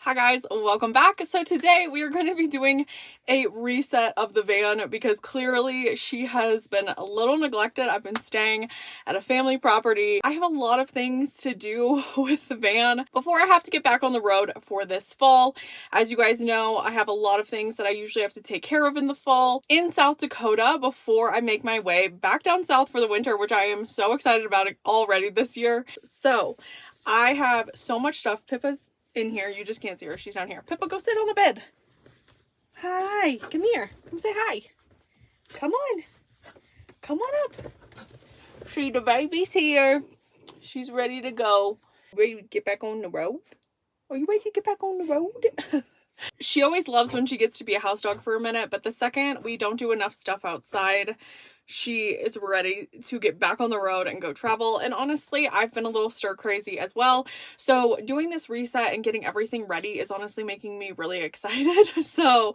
Hi guys, welcome back. So today we are going to be doing a reset of the van because clearly she has been a little neglected. I've been staying at a family property. I have a lot of things to do with the van before I have to get back on the road for this fall. As you guys know, I have a lot of things that I usually have to take care of in the fall in South Dakota before I make my way back down south for the winter, which I am so excited about already this year. So I have so much stuff. Pippa's in here. You just can't see her. She's down here. Pippa, go sit on the bed. Hi. Come here. Come say hi. Come on. Come on up. See, the baby's here. She's ready to go. Ready to get back on the road? Are you ready to get back on the road? She always loves when she gets to be a house dog for a minute, but the second we don't do enough stuff outside, she is ready to get back on the road and go travel. And honestly, I've been a little stir crazy as well. So doing this reset and getting everything ready is honestly making me really excited. So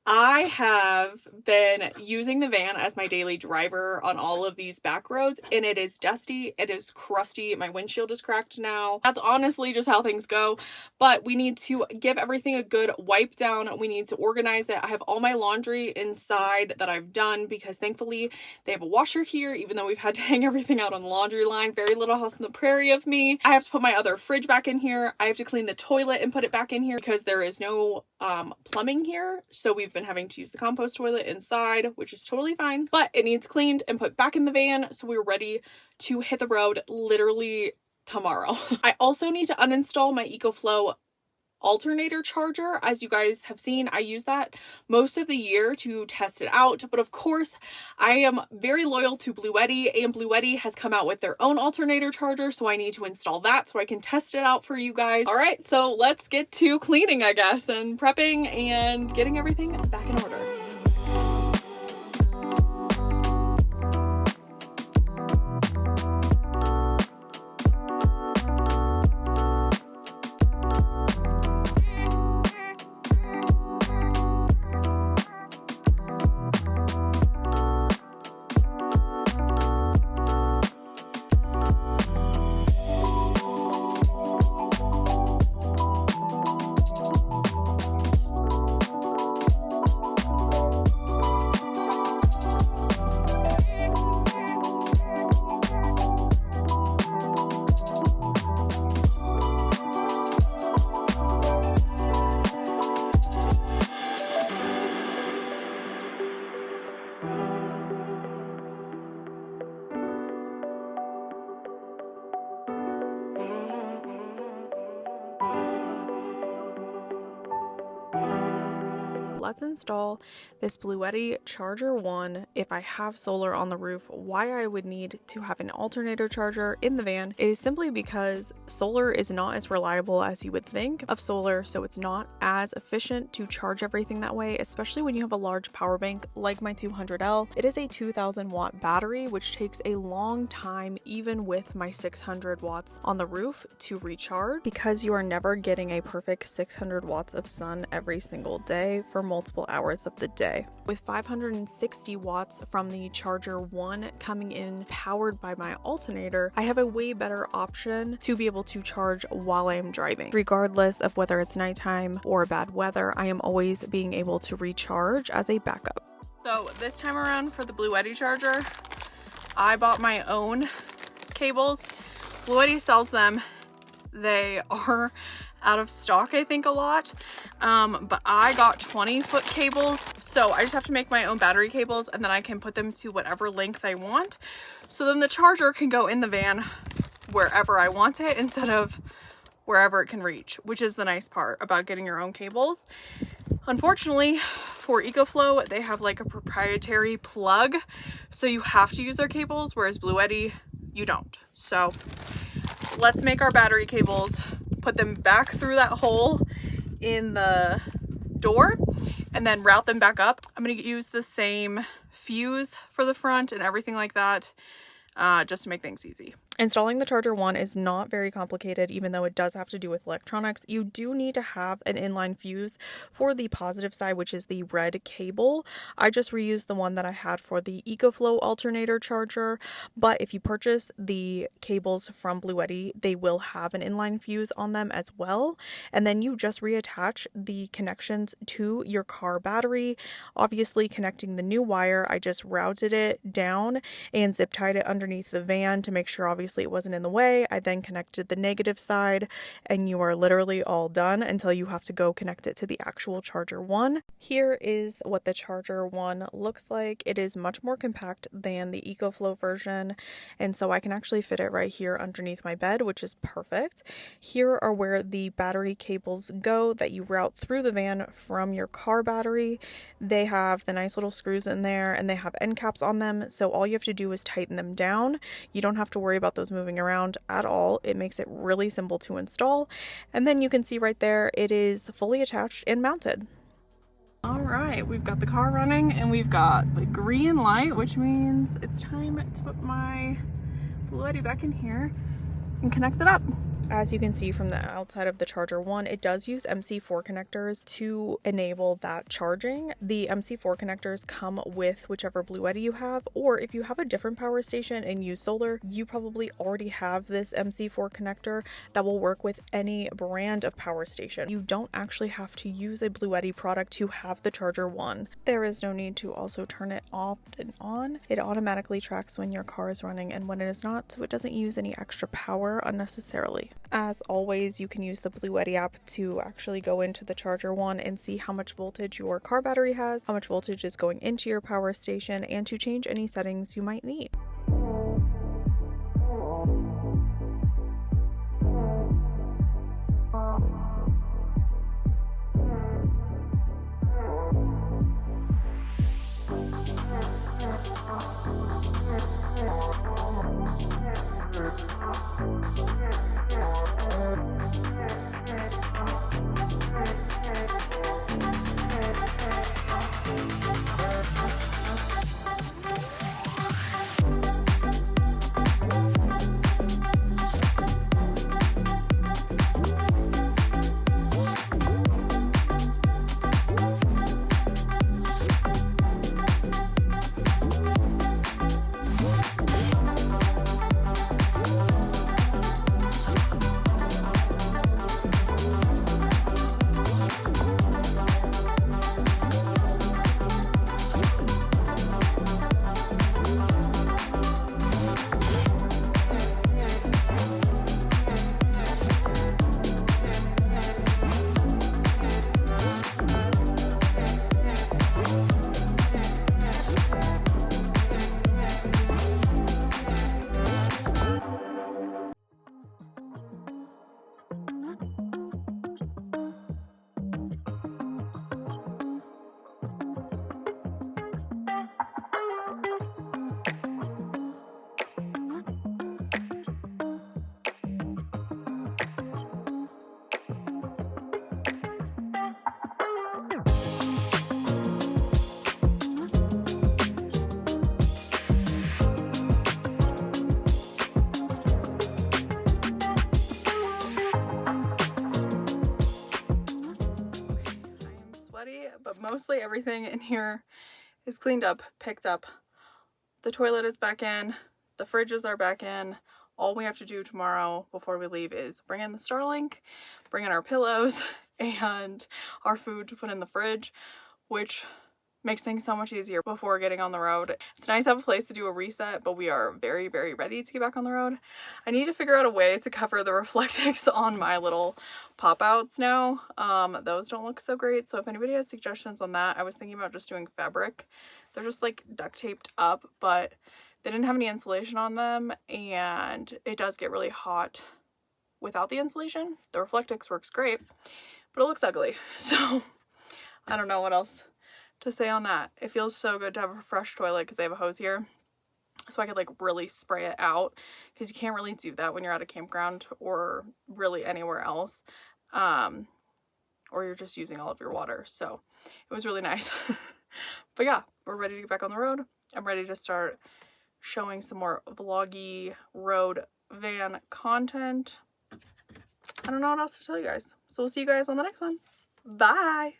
I have been using the van as my daily driver on all of these back roads, and it is dusty, it is crusty, my windshield is cracked now. That's honestly just how things go, but we need to give everything a good wipe down. We need to organize it. I have all my laundry inside that I've done because thankfully they have a washer here, even though we've had to hang everything out on the laundry line. Very little house on the prairie of me. I have to put my other fridge back in here. I have to clean the toilet and put it back in here because there is no plumbing here, so we've been having to use the compost toilet inside, which is totally fine, but it needs cleaned and put back in the van, so we're ready to hit the road literally tomorrow. I also need to uninstall my EcoFlow alternator charger. As you guys have seen, I use that most of the year to test it out, but of course I am very loyal to Bluetti, and Bluetti has come out with their own alternator charger, so I need to install that so I can test it out for you guys. All right, so let's get to cleaning, I guess, and prepping and getting everything back in order. Let's install this Bluetti Charger 1. If I have solar on the roof, why I would need to have an alternator charger in the van is simply because solar is not as reliable as you would think of solar, so it's not as efficient to charge everything that way, especially when you have a large power bank like my 200L. It is a 2000 watt battery, which takes a long time even with my 600 watts on the roof to recharge, because you are never getting a perfect 600 watts of sun every single day for multiple hours of the day. With 560 watts from the Charger 1 coming in powered by my alternator, I have a way better option to be able to charge while I am driving. Regardless of whether it's nighttime or bad weather, I am always being able to recharge as a backup. So this time around for the Bluetti charger, I bought my own cables. Bluetti sells them. They are out of stock, I think, a lot, but I got 20-foot cables, so I just have to make my own battery cables, and then I can put them to whatever length I want, so then the charger can go in the van wherever I want it instead of wherever it can reach, which is the nice part about getting your own cables. Unfortunately for EcoFlow, they have like a proprietary plug, so you have to use their cables, whereas Bluetti, you don't. So let's make our battery cables, put them back through that hole in the door, and then route them back up. I'm going to use the same fuse for the front and everything like that, just to make things easy. Installing the charger one is not very complicated, even though it does have to do with electronics. You do need to have an inline fuse for the positive side, which is the red cable. I just reused the one that I had for the EcoFlow alternator charger, but if you purchase the cables from Bluetti, they will have an inline fuse on them as well. And then you just reattach the connections to your car battery. Obviously, connecting the new wire, I just routed it down and zip tied it underneath the van to make sure obviously it wasn't in the way. I then connected the negative side, and you are literally all done until you have to go connect it to the actual charger one. Here is what the charger one looks like. It is much more compact than the EcoFlow version, and so I can actually fit it right here underneath my bed, which is perfect. Here are where the battery cables go that you route through the van from your car battery. They have the nice little screws in there, and they have end caps on them, so all you have to do is tighten them down. You don't have to worry about those moving around at all. It makes it really simple to install, and then you can see right there it is fully attached and mounted. All right, we've got the car running and we've got the green light, which means it's time to put my Bluetti back in here and connect it up. As you can see from the outside of the charger one, it does use MC4 connectors to enable that charging. The MC4 connectors come with whichever Bluetti you have, or if you have a different power station and use solar, you probably already have this MC4 connector that will work with any brand of power station. You don't actually have to use a Bluetti product to have the charger one. There is no need to also turn it off and on. It automatically tracks when your car is running and when it is not, so it doesn't use any extra power unnecessarily. As always, you can use the Bluetti app to actually go into the charger one and see how much voltage your car battery has, how much voltage is going into your power station, and to change any settings you might need. But mostly everything in here is cleaned up, picked up. The toilet is back in, the fridges are back in. All we have to do tomorrow before we leave is bring in the Starlink, bring in our pillows, and our food to put in the fridge, which makes things so much easier before getting on the road. It's nice to have a place to do a reset, but we are very, very ready to get back on the road. I need to figure out a way to cover the reflectix on my little pop-outs now. Those don't look so great, so if anybody has suggestions on that, I was thinking about just doing fabric. They're just like duct taped up, but they didn't have any insulation on them, and it does get really hot without the insulation. The reflectix works great, but it looks ugly, so I don't know what else to say on that. It feels so good to have a fresh toilet because they have a hose here, so I could like really spray it out, because you can't really do that when you're at a campground or really anywhere else, or you're just using all of your water. So it was really nice. But yeah, we're ready to get back on the road. I'm ready to start showing some more vloggy road van content. I don't know what else to tell you guys. So we'll see you guys on the next one. Bye.